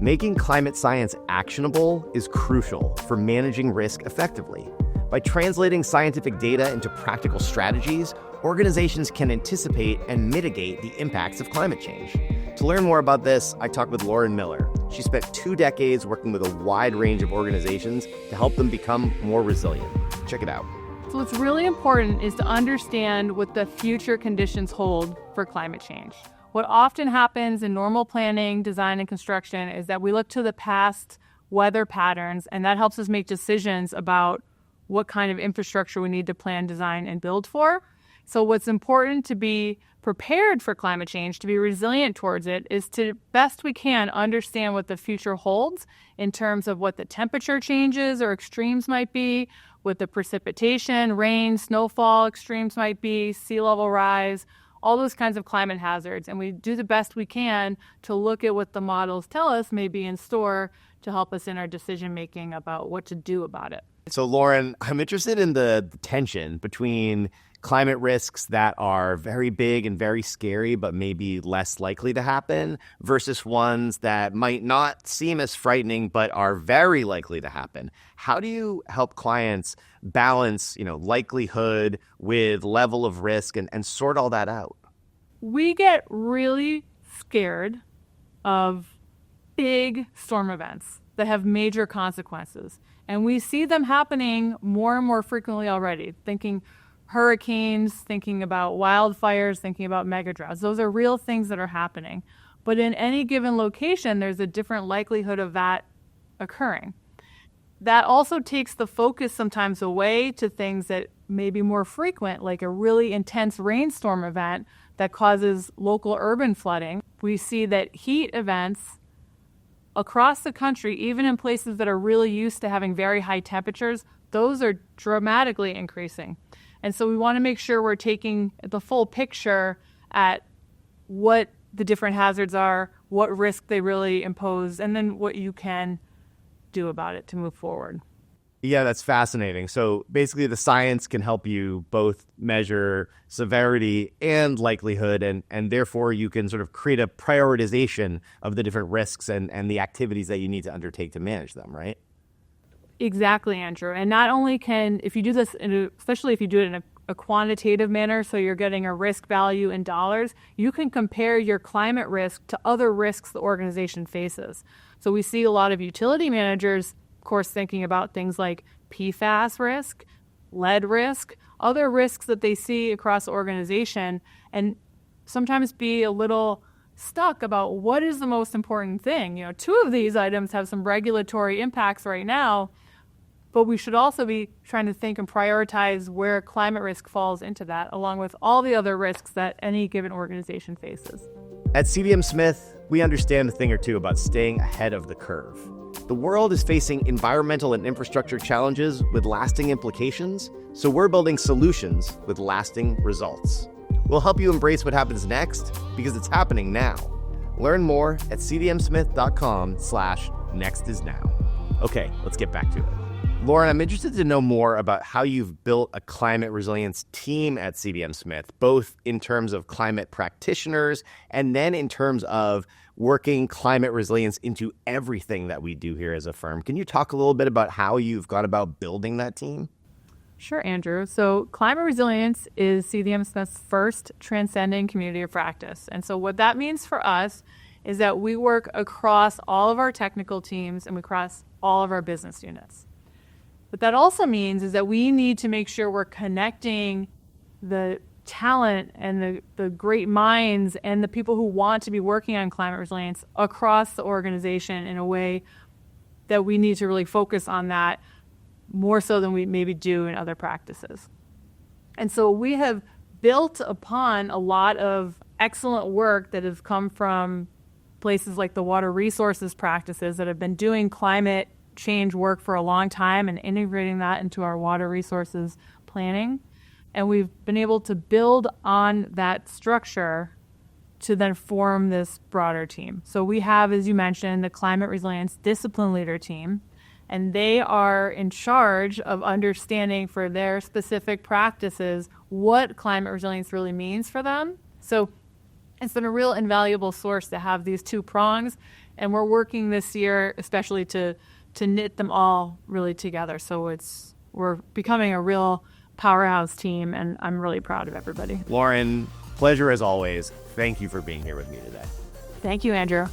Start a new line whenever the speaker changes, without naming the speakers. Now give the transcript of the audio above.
Making climate science actionable is crucial for managing risk effectively. By translating scientific data into practical strategies, organizations can anticipate and mitigate the impacts of climate change. To learn more about this, I talked with Lauren Miller. She spent 2 decades working with a wide range of organizations to help them become more resilient. Check it out.
So what's really important is to understand what the future conditions hold for climate change. What often happens in normal planning, design, and construction is that we look to the past weather patterns, and that helps us make decisions about what kind of infrastructure we need to plan, design, and build for. So what's important to be prepared for climate change, to be resilient towards it, is to best we can understand what the future holds in terms of what the temperature changes or extremes might be, what the precipitation, rain, snowfall extremes might be, sea level rise, all those kinds of climate hazards. And we do the best we can to look at what the models tell us may be in store to help us in our decision making about what to do about it.
So Lauren, I'm interested in the tension between climate risks that are very big and very scary, but maybe less likely to happen, versus ones that might not seem as frightening, but are very likely to happen. How do you help clients balance, likelihood with level of risk and sort all that out?
We get really scared of big storm events that have major consequences. And we see them happening more and more frequently already, thinking hurricanes, thinking about wildfires, thinking about mega droughts. Those are real things that are happening. But in any given location, there's a different likelihood of that occurring. That also takes the focus sometimes away to things that may be more frequent, like a really intense rainstorm event that causes local urban flooding. We see that heat events across the country, even in places that are really used to having very high temperatures, those are dramatically increasing. And so we want to make sure we're taking the full picture at what the different hazards are, what risk they really impose, and then what you can do about it to move forward.
Yeah, that's fascinating. So basically the science can help you both measure severity and likelihood, and therefore you can sort of create a prioritization of the different risks and the activities that you need to undertake to manage them, right?
Exactly, Andrew. And not only if you do this, especially if you do it in a quantitative manner, so you're getting a risk value in dollars, you can compare your climate risk to other risks the organization faces. So we see a lot of utility managers, of course, thinking about things like PFAS risk, lead risk, other risks that they see across the organization, and sometimes be a little stuck about what is the most important thing. 2 of these items have some regulatory impacts right now, but we should also be trying to think and prioritize where climate risk falls into that, along with all the other risks that any given organization faces.
At CDM Smith, we understand a thing or two about staying ahead of the curve. The world is facing environmental and infrastructure challenges with lasting implications, so we're building solutions with lasting results. We'll help you embrace what happens next because it's happening now. Learn more at cdmsmith.com/nextisnow. Okay, let's get back to it. Lauren, I'm interested to know more about how you've built a climate resilience team at CDM Smith, both in terms of climate practitioners and then in terms of working climate resilience into everything that we do here as a firm. Can you talk a little bit about how you've gone about building that team?
Sure, Andrew. So climate resilience is CDM Smith's first transcending community of practice. And so what that means for us is that we work across all of our technical teams and we cross all of our business units. What that also means is that we need to make sure we're connecting the talent and the great minds and the people who want to be working on climate resilience across the organization in a way that we need to really focus on that more so than we maybe do in other practices. And so we have built upon a lot of excellent work that has come from places like the water resources practices that have been doing climate change work for a long time and integrating that into our water resources planning. And we've been able to build on that structure to then form this broader team. So we have, as you mentioned, the Climate Resilience Discipline Leader team, and they are in charge of understanding for their specific practices what climate resilience really means for them. So it's been a real invaluable source to have these 2 prongs And we're working this year, especially to knit them all really together. So we're becoming a real powerhouse team, and I'm really proud of everybody.
Lauren, pleasure as always. Thank you for being here with me today.
Thank you, Andrew.